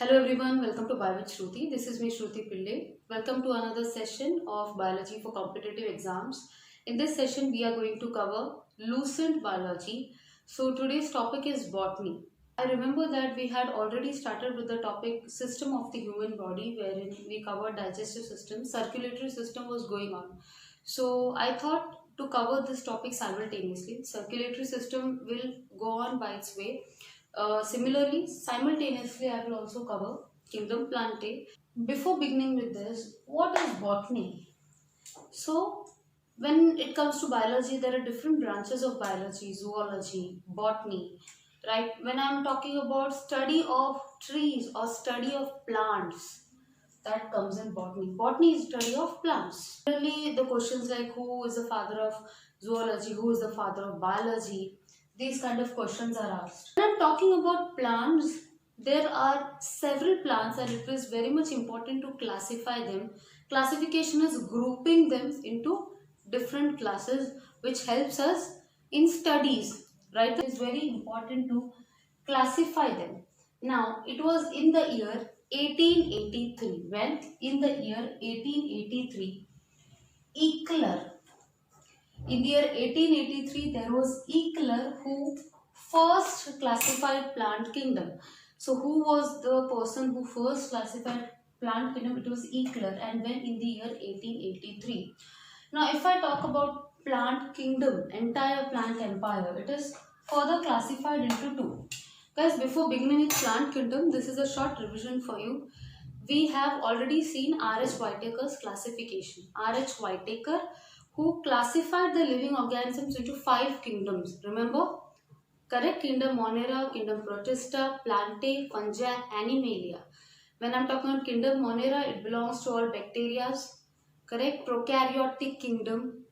Hello everyone, welcome to Bio with Shruti. This is me Shruti Pillai. Welcome to another session of biology for competitive exams. In this session we are going to cover lucent biology. So today's topic is botany. I remember that we had already started with the topic system of the human body wherein we covered digestive system, circulatory system was going on. So I thought to cover this topic simultaneously. Circulatory system will go on by its way. Similarly, simultaneously, I will also cover kingdom plantae. Before beginning with this, what is botany? So, when it comes to biology, there are different branches of biology, zoology, botany, right? When I'm talking about study of trees or study of plants, that comes in botany. Botany is study of plants. Really, the questions like who is the father of zoology, who is the father of biology, these kind of questions are asked. When I'm talking about plants, there are several plants and it is very much important to classify them. Classification is grouping them into different classes which helps us in studies, right? It is very important to classify them. Now, it was in the year 1883 when in the year 1883 Eckler, in the year 1883 there was Eckler who first classified plant kingdom. So who was the person who first classified plant kingdom? It was Eckler, and when in the year 1883. Now if I talk about plant kingdom, entire plant empire, it is further classified into two. Guys, before beginning with plant kingdom, this is a short revision for you. We have already seen R.H. Whittaker's classification. R.H. Whittaker, who classified the living organisms into 5 kingdoms. Remember? Correct? Kingdom Monera, Kingdom Protista, Plantae, Fungi, Animalia. When I'm talking about Kingdom Monera, it belongs to all bacteria. Correct? Prokaryotic kingdom.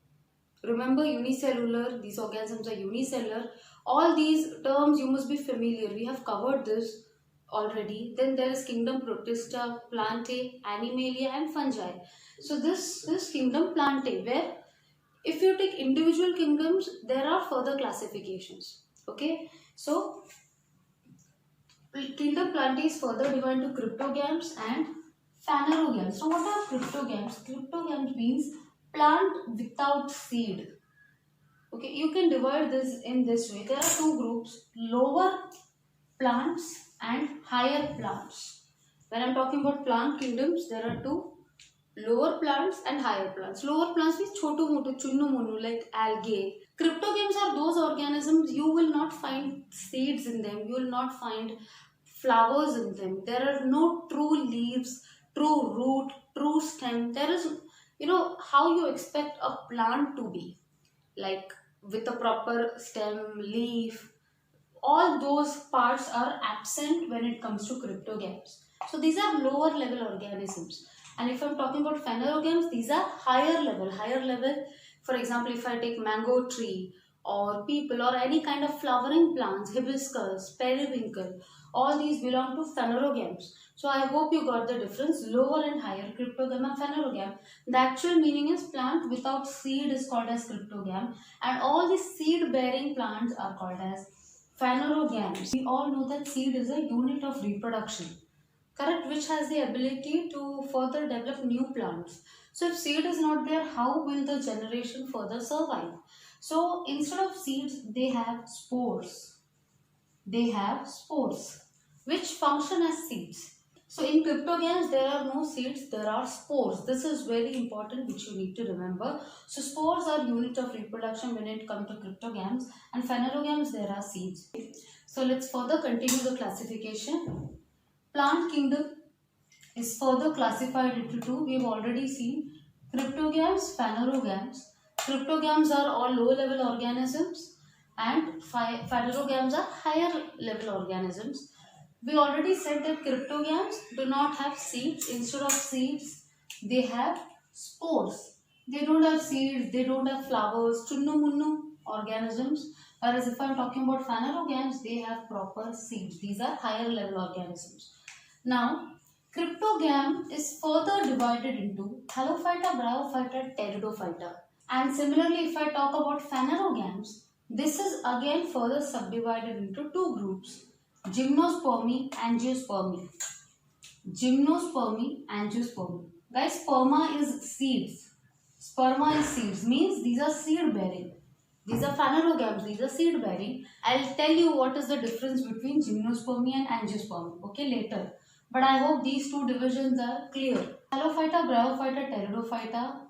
Remember, unicellular, these organisms are unicellular. All these terms you must be familiar. We have covered this already. Then there is kingdom Protista, Plantae, Animalia and Fungi. So this is kingdom Plantae, where if you take individual kingdoms, there are further classifications. Okay, so kingdom Plantae is further divided into cryptogams and phanerogams. So what are cryptogams? Cryptogams means plant without seed. Okay, you can divide this in this way. There are two groups, lower plants and higher plants. When I'm talking about plant kingdoms, there are two, lower plants and higher plants. Lower plants means chotu motu, chunnu munu, like algae. Cryptogams are those organisms you will not find seeds in them, you will not find flowers in them. There are no true leaves, true root, true stem. There is, how you expect a plant to be, like with a proper stem, leaf, all those parts are absent when it comes to cryptogams. So these are lower level organisms. And if I'm talking about phanerogams, these are higher level. Higher level, for example, if I take mango tree or people or any kind of flowering plants, hibiscus, periwinkle, all these belong to phanerogams. So I hope you got the difference, lower and higher, cryptogam and phanerogam. The actual meaning is plant without seed is called as cryptogam, and all the seed bearing plants are called as phanerogams. We all know that seed is a unit of reproduction, correct, which has the ability to further develop new plants. So if seed is not there, how will the generation further survive? So instead of seeds, they have spores. They have spores which function as seeds. So in cryptogams, there are no seeds, there are spores. This is very important, which you need to remember. So spores are unit of reproduction when it comes to cryptogams, and phanerogams, there are seeds. So let's further continue the classification. Plant kingdom is further classified into two. We have already seen cryptogams, phanerogams. Cryptogams are all low level organisms and phanerogams are higher level organisms. We already said that cryptogams do not have seeds. Instead of seeds, they have spores. They don't have seeds, they don't have flowers, chunnu munnu organisms. Whereas if I am talking about phanerogams, they have proper seeds. These are higher level organisms. Now, cryptogam is further divided into Halophyta, Bryophyta, Pteridophyta. And similarly, if I talk about phanerogams, this is again further subdivided into two groups, Gymnospermy and Angiospermy. Gymnospermy, angiospermy. Guys, sperma is seeds. Sperma is seeds, means these are seed bearing. These are phanerogams, these are seed bearing. I'll tell you what is the difference between gymnospermy and angiospermy, okay, later. But I hope these two divisions are clear. Halophyta, Bryophyta, Pteridophyta,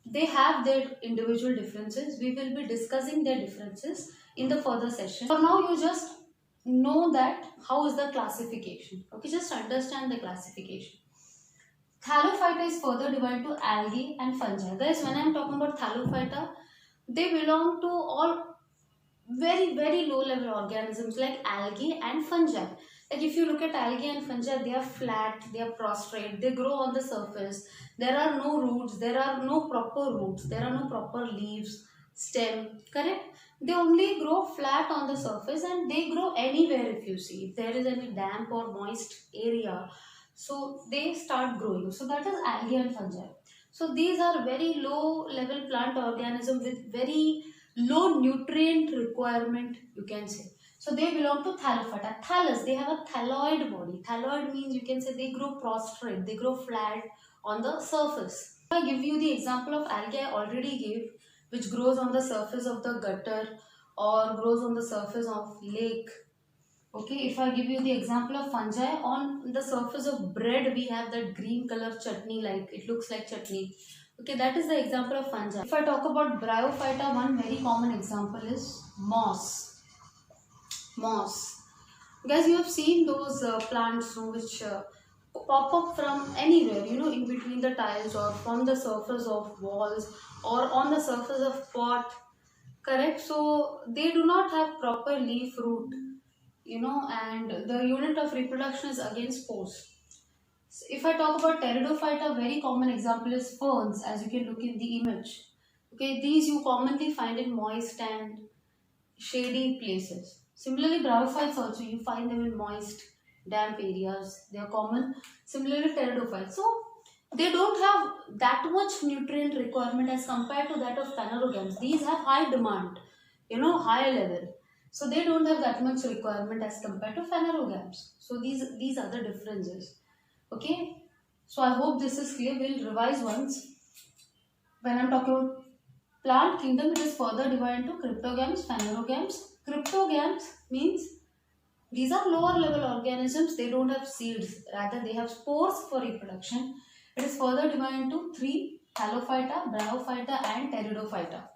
they have their individual differences. We will be discussing their differences in the further session. For now, you just know that how is the classification. Okay, just understand the classification. Thallophyta is further divided to algae and fungi. Guys, when I am talking about Thallophyta, they belong to all very low level organisms like algae and fungi. Like if you look at algae and fungi, they are flat, they are prostrate, they grow on the surface. There are no roots, there are no proper roots, there are no proper leaves, stem, correct? They only grow flat on the surface and they grow anywhere if you see. If there is any damp or moist area, so they start growing. So that is algae and fungi. So these are very low level plant organisms with very low nutrient requirement, you can say. So they belong to Thallophyta. Thallus, they have a thalloid body. Thalloid means you can say they grow prostrate, they grow flat on the surface. If I give you the example of algae I already gave, which grows on the surface of the gutter or grows on the surface of lake. Okay, if I give you the example of fungi, on the surface of bread we have that green color chutney, like it looks like chutney. Okay, that is the example of fungi. If I talk about Bryophyta, one very common example is moss. Moss. Guys, you have seen those plants which pop up from anywhere, in between the tiles or from the surface of walls or on the surface of pot. Correct? So they do not have proper leaf root, and the unit of reproduction is again spores. So if I talk about Pteridophyta, a very common example is ferns, as you can look in the image. Okay, these you commonly find in moist and shady places. Similarly, Bryophytes also, you find them in moist, damp areas. They are common. Similarly, Pteridophytes. So, they don't have that much nutrient requirement as compared to that of Phanerogams. These have high demand, high level. So, they don't have that much requirement as compared to Phanerogams. So, these are the differences. Okay. So, I hope this is clear. We'll revise once. When I'm talking about plant kingdom, it is further divided into cryptogams, phanerogams. Cryptogams means these are lower level organisms. They don't have seeds. Rather, they have spores for reproduction. It is further divided into three: Thallophyta, Bryophyta, and Pteridophyta.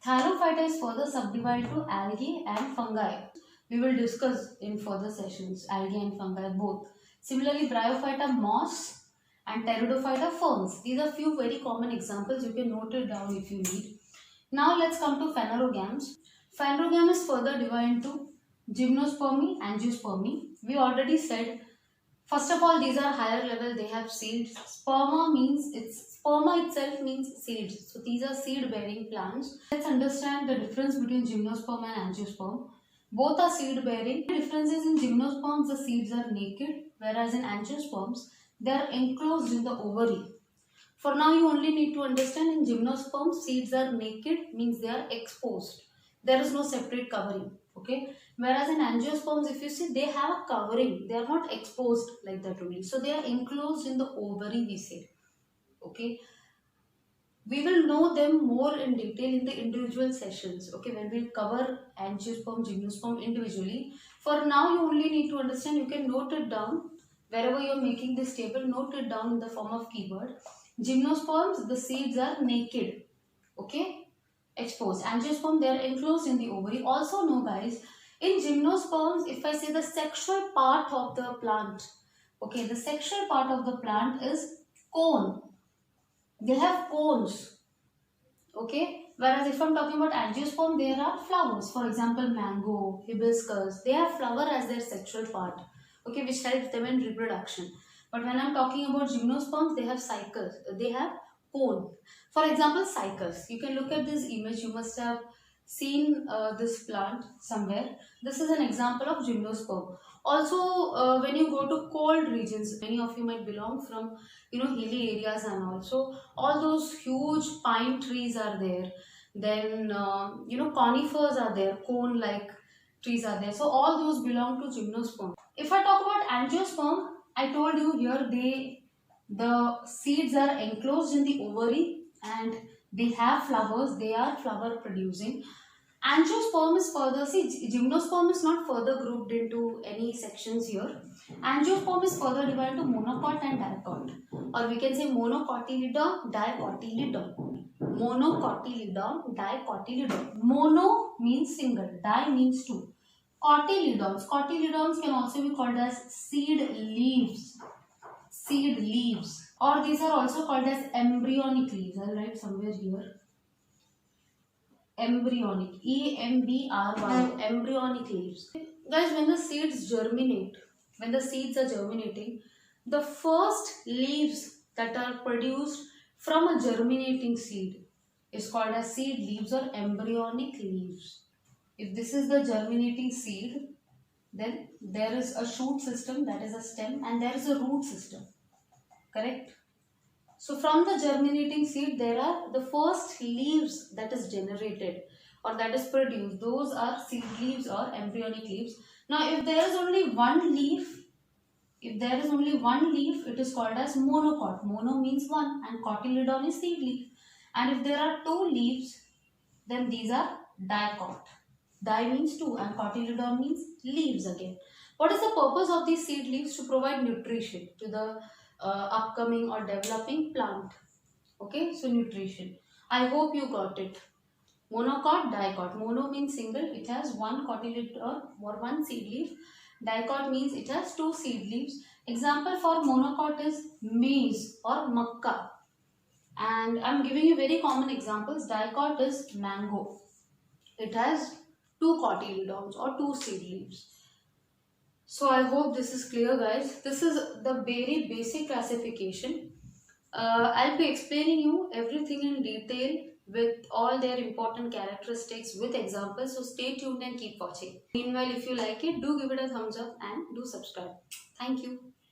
Thallophyta is further subdivided to algae and fungi. We will discuss in further sessions algae and fungi both. Similarly, Bryophyta moss and Pteridophyta ferns. These are few very common examples. You can note it down if you need. Now let's come to phanerogams. Phanerogam is further divided into gymnospermy, angiospermy. We already said, first of all, these are higher level, they have seeds. Sperma itself means seeds. So these are seed bearing plants. Let's understand the difference between gymnosperm and angiosperm. Both are seed bearing. The difference is in gymnosperms the seeds are naked, whereas in angiosperms they are enclosed in the ovary. For now, you only need to understand in gymnosperms, seeds are naked, means they are exposed. There is no separate covering. Okay. Whereas in angiosperms, if you see, they have a covering. They are not exposed like that only. So they are enclosed in the ovary, we say. Okay. We will know them more in detail in the individual sessions. Okay. When we cover angiosperm, gymnosperm individually. For now, you only need to understand. You can note it down. Wherever you are making this table, note it down in the form of keyword. Gymnosperms, the seeds are naked, okay, exposed. Angiosperm, they are enclosed in the ovary. Also know guys, in gymnosperms, if I say the sexual part of the plant, okay, the sexual part of the plant is cone. They have cones, okay. Whereas if I'm talking about angiosperm, there are flowers. For example, mango, hibiscus, they have flower as their sexual part, okay, which helps them in reproduction. But when I'm talking about gymnosperms, they have cycles. They have cone. For example, cycles. You can look at this image. You must have seen this plant somewhere. This is an example of gymnosperm. Also, when you go to cold regions, many of you might belong from, hilly areas and also all those huge pine trees are there. Then, conifers are there, cone-like trees are there. So all those belong to gymnosperm. If I talk about angiosperm, I told you here the seeds are enclosed in the ovary and they have flowers. They are flower producing. Angiosperm is further, see, gymnosperm is not further grouped into any sections here. Angiosperm is further divided into monocot and dicot, or we can say monocotyledon, dicotyledon. Monocotyledon, dicotyledon. Mono means single, di means two. Cotyledons. Cotyledons can also be called as seed leaves. Seed leaves. Or these are also called as embryonic leaves. I'll write somewhere here. Embryonic, embryonic leaves. Guys, when the seeds are germinating, the first leaves that are produced from a germinating seed is called as seed leaves or embryonic leaves. If this is the germinating seed, then there is a shoot system, that is a stem, and there is a root system, correct? So from the germinating seed, there are the first leaves that is generated or that is produced. Those are seed leaves or embryonic leaves. Now, if there is only one leaf, it is called as monocot. Mono means one and cotyledon is seed leaf. And if there are two leaves, then these are dicot. Di means two and cotyledon means leaves again. What is the purpose of these seed leaves? To provide nutrition to the upcoming or developing plant. Okay, so nutrition. I hope you got it. Monocot, dicot. Mono means single, it has one cotyledon or one seed leaf. Dicot means it has two seed leaves. Example for monocot is maize or makka. And I'm giving you very common examples. Dicot is mango. It has two cotyledons or two seed leaves. So I hope this is clear, guys. This is the very basic classification. I'll be explaining you everything in detail with all their important characteristics with examples. So stay tuned and keep watching. Meanwhile, if you like it, do give it a thumbs up and do subscribe. Thank you.